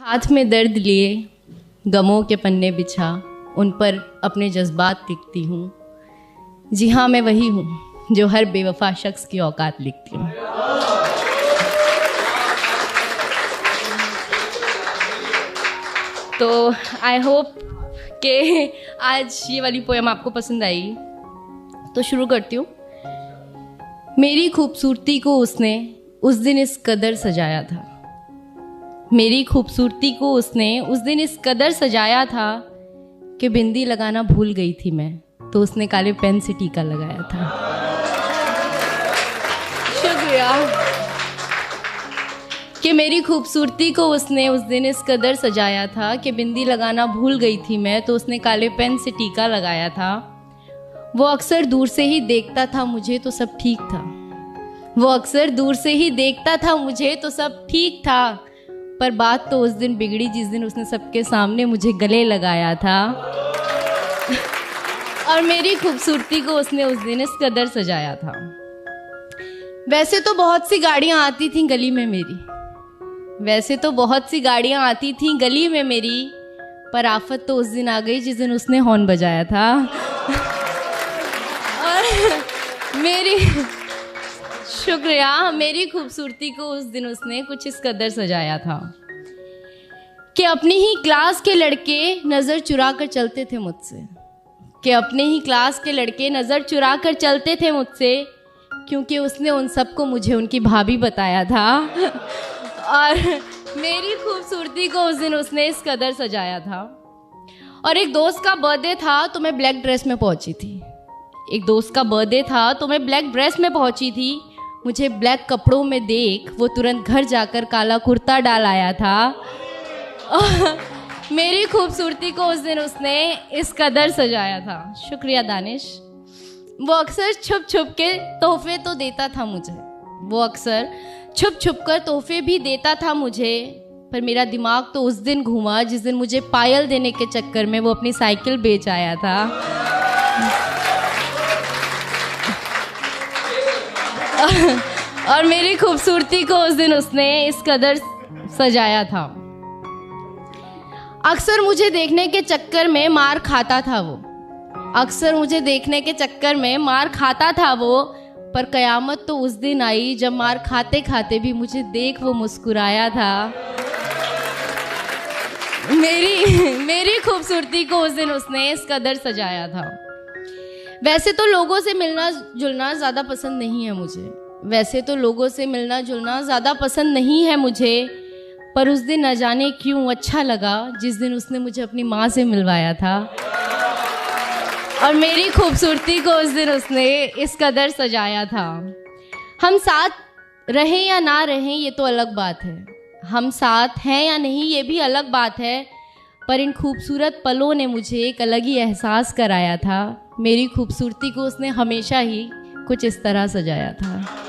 हाथ में दर्द लिए गमों के पन्ने बिछा उन पर अपने जज्बात लिखती हूँ। जी हाँ, मैं वही हूँ जो हर बेवफा शख्स की औकात लिखती हूँ। तो आई होप कि आज ये वाली पोएम आपको पसंद आई। तो शुरू करती हूँ। मेरी खूबसूरती को उसने उस दिन इस कदर सजाया था। मेरी खूबसूरती को उसने उस दिन इस कदर सजाया था कि बिंदी लगाना भूल गई थी मैं, तो उसने काले पेन से टीका लगाया था। शुक्रिया। कि मेरी खूबसूरती को उसने उस दिन इस कदर सजाया था कि बिंदी लगाना भूल गई थी मैं, तो उसने काले पेन से टीका लगाया था। वो अक्सर दूर से ही देखता था मुझे तो सब ठीक था। वो अक्सर दूर से ही देखता था मुझे तो सब ठीक था। पर बात तो उस दिन बिगड़ी जिस दिन उसने सबके सामने मुझे गले लगाया था। और मेरी खूबसूरती को उसने उस दिन इस कदर सजाया था। वैसे तो बहुत सी गाड़ियाँ आती थीं गली में मेरी, वैसे तो बहुत सी गाड़ियाँ आती थीं गली में मेरी, पर आफत तो उस दिन आ गई जिस दिन उसने हॉर्न बजाया था। और मेरी शुक्रिया, मेरी खूबसूरती को उस दिन उसने कुछ इस कदर सजाया था कि अपनी ही क्लास के लड़के नज़र चुरा कर चलते थे मुझसे, कि अपने ही क्लास के लड़के नज़र चुरा कर चलते थे मुझसे, क्योंकि उसने उन सबको मुझे उनकी भाभी बताया था। और मेरी खूबसूरती को उस दिन उसने इस कदर सजाया था। और एक दोस्त का बर्थडे था तो मैं ब्लैक ड्रेस में पहुंची थी। एक दोस्त का बर्थडे था तो मैं ब्लैक ड्रेस में पहुंची थी। मुझे ब्लैक कपड़ों में देख वो तुरंत घर जाकर काला कुर्ता डाल आया था। मेरी खूबसूरती को उस दिन उसने इस कदर सजाया था। शुक्रिया दानिश। वो अक्सर छुप छुप के तोहफे तो देता था मुझे, वो अक्सर छुप छुप कर तोहफे भी देता था मुझे, पर मेरा दिमाग तो उस दिन घूमा जिस दिन मुझे पायल देने के चक्कर में वो अपनी साइकिल बेच आया था। और मेरी खूबसूरती को उस दिन उसने इस कदर सजाया था। अक्सर मुझे देखने के चक्कर में मार खाता था वो, अक्सर मुझे देखने के चक्कर में मार खाता था वो, पर कयामत तो उस दिन आई जब मार खाते खाते भी मुझे देख वो मुस्कुराया था। मेरी खूबसूरती को उस दिन उसने इस कदर सजाया था। वैसे तो लोगों से मिलना जुलना ज़्यादा पसंद नहीं है मुझे, वैसे तो लोगों से मिलना जुलना ज़्यादा पसंद नहीं है मुझे, पर उस दिन न जाने क्यों अच्छा लगा जिस दिन उसने मुझे अपनी माँ से मिलवाया था। और मेरी खूबसूरती को उस दिन उसने इस कदर सजाया था। हम साथ रहें या ना रहें ये तो अलग बात है, हम साथ हैं या नहीं ये भी अलग बात है, पर इन खूबसूरत पलों ने मुझे एक अलग ही एहसास कराया था। मेरी खूबसूरती को उसने हमेशा ही कुछ इस तरह सजाया था।